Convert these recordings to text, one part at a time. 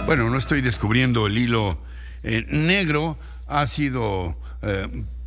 Bueno, no estoy descubriendo el hilo negro. Ha sido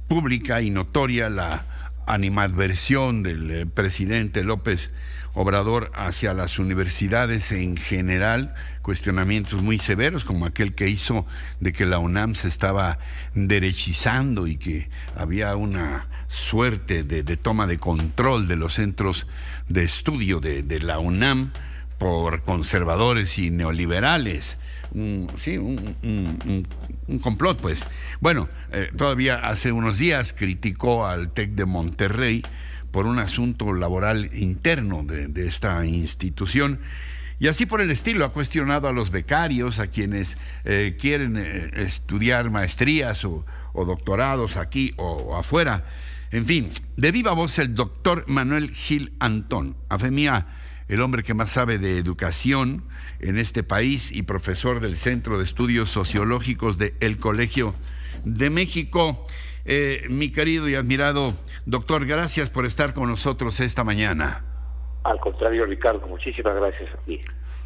pública y notoria la animadversión del presidente López Obrador hacia las universidades en general, cuestionamientos muy severos como aquel que hizo de que la UNAM se estaba derechizando y que había una suerte de toma de control de los centros de estudio de la UNAM por conservadores y neoliberales. Un complot, pues. Bueno, todavía hace unos días criticó al TEC de Monterrey por un asunto laboral interno de esta institución. Y así por el estilo, ha cuestionado a los becarios, a quienes quieren estudiar maestrías o doctorados aquí o afuera. En fin, de viva voz el doctor Manuel Gil Antón, a fe mía, el hombre que más sabe de educación en este país y profesor del Centro de Estudios Sociológicos del Colegio de México. Mi querido y admirado doctor, gracias por estar con nosotros esta mañana. Al contrario, Ricardo, muchísimas gracias a ti.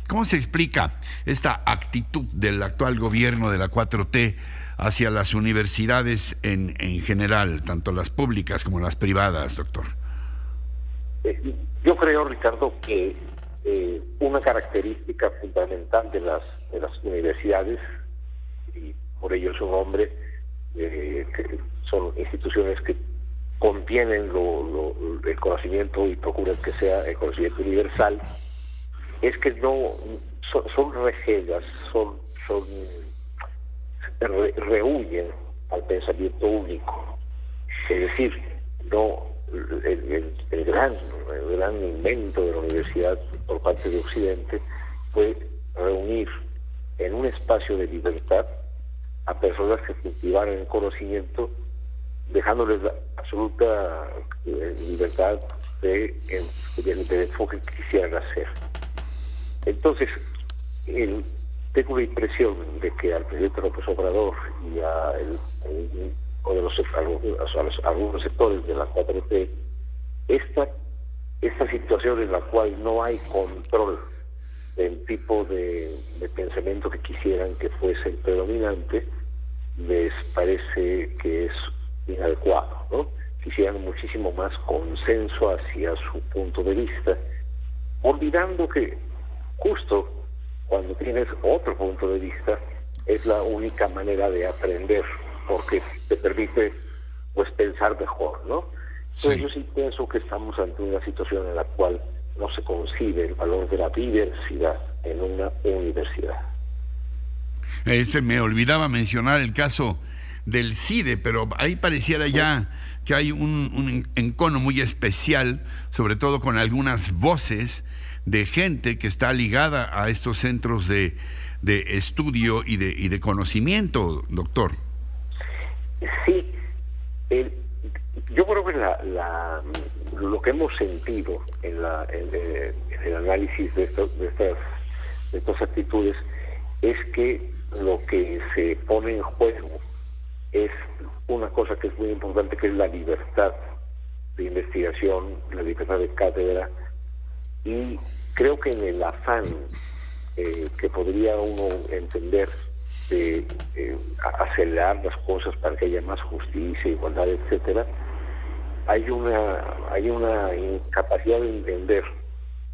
¿Cómo se explica esta actitud del actual gobierno de la 4T hacia las universidades en general, tanto las públicas como las privadas, doctor? Yo creo, Ricardo, que una característica fundamental de las universidades, y por ello su nombre, que son instituciones que contienen el conocimiento y procuran que sea el conocimiento universal, es que no son rejegas, rehuyen al pensamiento único. Es decir, no el gran invento de la universidad por parte de Occidente fue reunir en un espacio de libertad a personas que cultivaran el conocimiento, dejándoles la absoluta libertad de enfoque que quisieran hacer. Entonces, tengo la impresión de que al presidente López Obrador y a algunos sectores de la 4T, esta situación en la cual no hay control del tipo de pensamiento que quisieran que fuese el predominante, les parece que es inadecuado, ¿no? Quisieran muchísimo más consenso hacia su punto de vista, olvidando que justo cuando tienes otro punto de vista es la única manera de aprender, porque te permite pues pensar mejor, ¿no? Entonces yo sí pienso que estamos ante una situación en la cual no se concibe el valor de la diversidad en una universidad. Me olvidaba mencionar el caso del CIDE, pero ahí pareciera ya que hay un encono muy especial, sobre todo con algunas voces de gente que está ligada a estos centros de estudio y de conocimiento, doctor. Sí, yo creo que lo que hemos sentido en el análisis de estas actitudes es que lo que se pone en juego es una cosa que es muy importante, que es la libertad de investigación, la libertad de cátedra, y creo que en el afán que podría uno entender de acelerar las cosas para que haya más justicia, igualdad, etcétera, hay una incapacidad de entender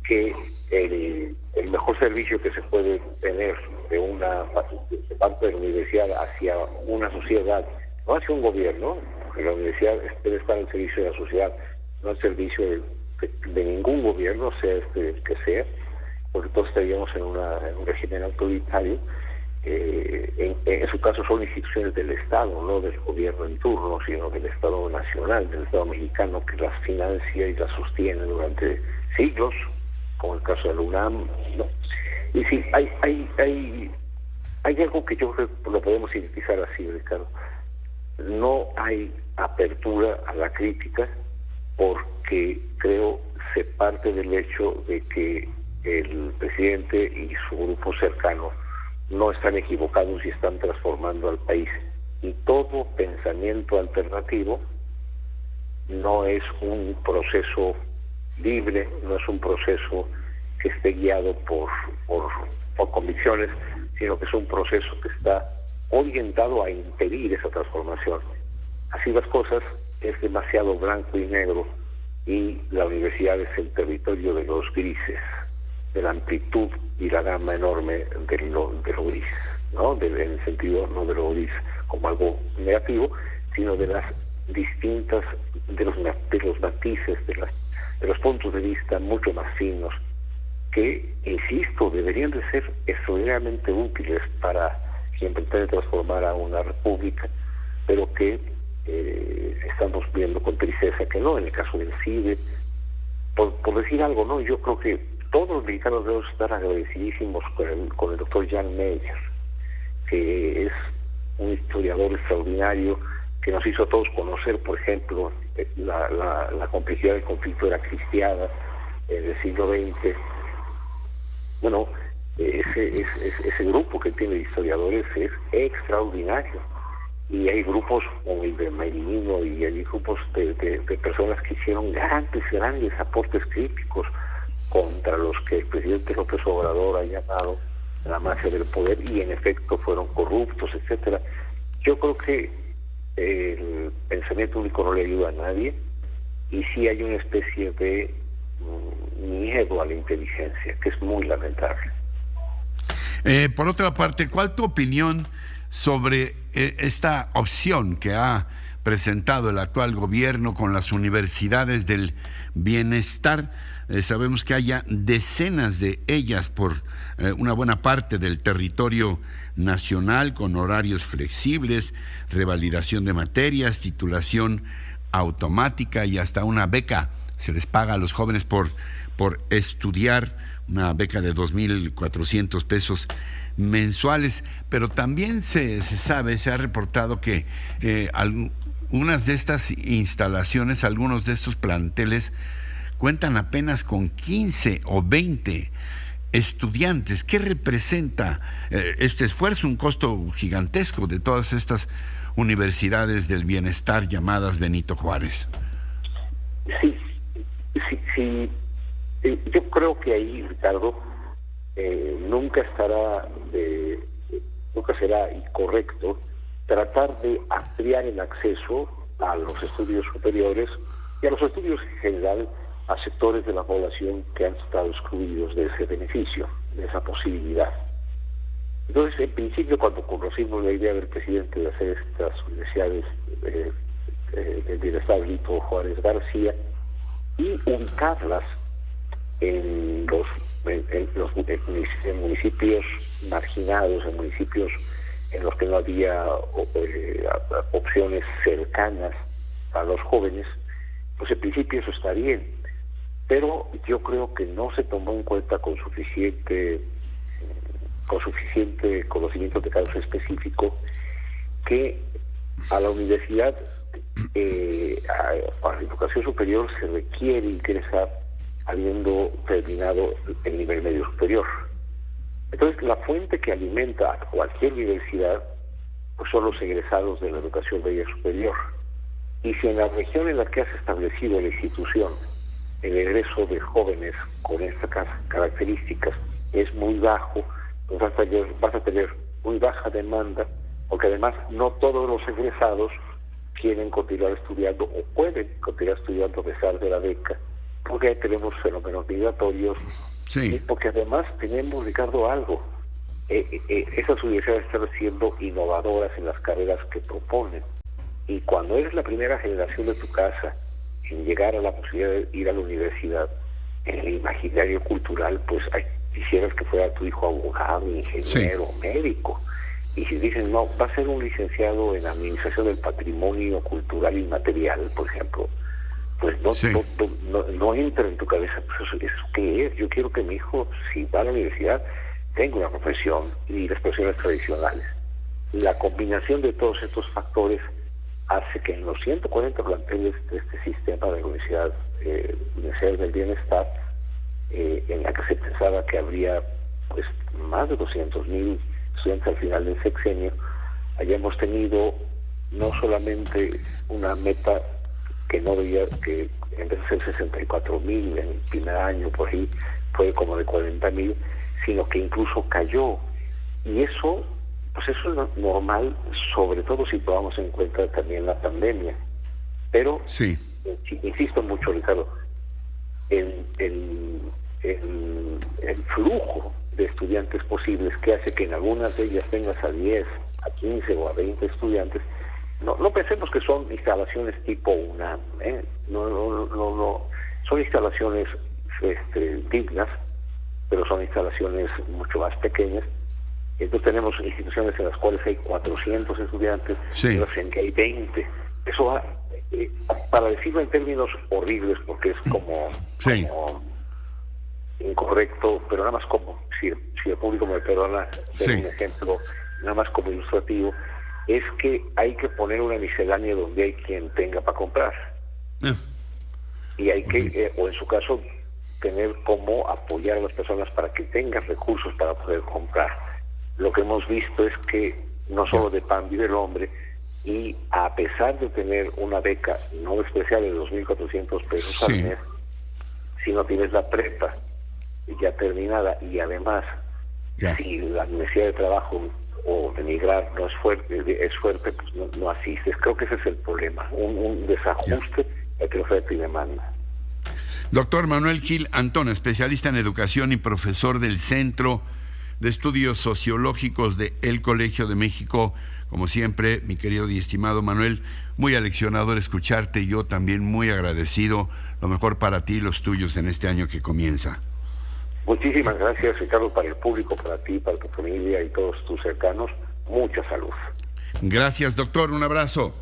que el mejor servicio que se puede tener de parte de la universidad hacia una sociedad, no hacia un gobierno, porque la universidad debe estar al servicio de la sociedad, no al servicio de ningún gobierno, sea el que sea, porque todos estaríamos en un régimen autoritario. En su caso son instituciones del Estado, no del gobierno en turno, sino del Estado nacional, del Estado mexicano, que las financia y las sostiene durante siglos, como el caso de la UNAM, ¿no? Y sí, hay algo que yo creo que lo podemos sintetizar así, Ricardo. No hay apertura a la crítica porque creo se parte del hecho de que el presidente y su grupo cercano no están equivocados y están transformando al país. Y todo pensamiento alternativo no es un proceso libre, no es un proceso que esté guiado por por convicciones, sino que es un proceso que está orientado a impedir esa transformación. Así las cosas, es demasiado blanco y negro, y la universidad es el territorio de los grises, de la amplitud y la gama enorme de lo gris, ¿no? En el sentido no de lo gris como algo negativo, sino de las distintas, de los matices, de los puntos de vista mucho más finos, que, insisto, deberían de ser extraordinariamente útiles para quien pretende transformar a una república, pero que estamos viendo con tristeza que no. En el caso del CIDE, por decir algo, ¿no? Yo creo que todos los mexicanos debemos estar agradecidísimos con el doctor Jan Meyer, que es un historiador extraordinario que nos hizo a todos conocer, por ejemplo, la complejidad del conflicto de la cristiada en el siglo XX. Bueno, ese grupo que tiene historiadores es extraordinario, y hay grupos como el de Merino, y hay grupos de personas que hicieron grandes aportes críticos contra los que el presidente López Obrador ha llamado la mafia del poder, y en efecto fueron corruptos, etcétera. Yo creo que el pensamiento único no le ayuda a nadie, y sí hay una especie de miedo a la inteligencia, que es muy lamentable. Por otra parte, ¿cuál tu opinión sobre esta opción que ha presentado el actual gobierno con las universidades del bienestar? Sabemos que haya decenas de ellas por una buena parte del territorio nacional, con horarios flexibles, revalidación de materias, titulación automática y hasta una beca. Se les paga a los jóvenes por estudiar, una beca de 2,400 pesos mensuales, pero también se ha reportado que algunas de estas instalaciones, algunos de estos planteles, cuentan apenas con 15 o 20 estudiantes. ¿Qué representa este esfuerzo? Un costo gigantesco de todas estas universidades del bienestar llamadas Benito Juárez. Sí. Yo creo que ahí, Ricardo, nunca será incorrecto tratar de ampliar el acceso a los estudios superiores y a los estudios en general a sectores de la población que han estado excluidos de ese beneficio, de esa posibilidad. Entonces, en principio, cuando conocimos la idea del presidente de hacer estas universidades del bienestar Benito Juárez García y ubicarlas en municipios marginados, en municipios en los que no había opciones cercanas a los jóvenes, pues en principio eso está bien, pero yo creo que no se tomó en cuenta con suficiente conocimiento de caso específico que a la universidad, a la educación superior, se requiere ingresar habiendo terminado el nivel medio superior. Entonces, la fuente que alimenta a cualquier universidad pues son los egresados de la educación media superior. Y si en la región en la que has establecido la institución el egreso de jóvenes con estas características es muy bajo, pues vas a tener muy baja demanda, porque además no todos los egresados quieren continuar estudiando o pueden continuar estudiando a pesar de la beca, porque tenemos fenómenos migratorios. Sí. Y porque además tenemos, Ricardo, algo. Esas universidades están siendo innovadoras en las carreras que proponen. Y cuando eres la primera generación de tu casa en llegar a la posibilidad de ir a la universidad, en el imaginario cultural, pues quisieras que fuera tu hijo abogado, ingeniero, sí, médico. Y si dicen, no, va a ser un licenciado en Administración del Patrimonio Cultural y Material, por ejemplo, pues no entra en tu cabeza, pues ¿eso qué es? Yo quiero que mi hijo, si va a la universidad, tenga una profesión y las profesiones tradicionales. La combinación de todos estos factores hace que en los 140 planteles de este sistema de universidades del bienestar, en la que se pensaba que habría pues más de 200,000 estudiantes al final del sexenio, hayamos tenido no solamente una meta que no veía, que en vez de ser 64,000 en el primer año, por ahí fue como de 40,000, sino que incluso cayó. Y eso, pues eso es normal, sobre todo si tomamos en cuenta también la pandemia. Pero, sí, insisto mucho, Ricardo, el flujo de estudiantes posibles que hace que en algunas de ellas tengas a 10, a 15 o a 20 estudiantes, no pensemos que son instalaciones tipo UNAM, no, son instalaciones dignas, pero son instalaciones mucho más pequeñas. Entonces tenemos instituciones en las cuales hay 400 estudiantes, sí, otras en que hay 20. Eso va, para decirlo en términos horribles, porque es como incorrecto, pero nada más como, si el público me perdona, ser un ejemplo, nada más como ilustrativo, es que hay que poner una miscelánea donde hay quien tenga para comprar. Y hay que, o en su caso, tener cómo apoyar a las personas para que tengan recursos para poder comprar. Lo que hemos visto es que no solo de pan vive el hombre, y a pesar de tener una beca no especial de 2.400 pesos al mes, si no tienes la prepa ya terminada y además si la necesidad de trabajo o de emigrar no es fuerte, pues no asistes. Creo que ese es el problema, un desajuste entre oferta y demanda. Doctor Manuel Gil Antón, especialista en educación y profesor del Centro de Estudios Sociológicos de El Colegio de México. Como siempre, mi querido y estimado Manuel, muy aleccionador escucharte, y yo también muy agradecido. Lo mejor para ti y los tuyos en este año que comienza. Muchísimas gracias, Ricardo, para el público, para ti, para tu familia y todos tus cercanos. Mucha salud. Gracias, doctor. Un abrazo.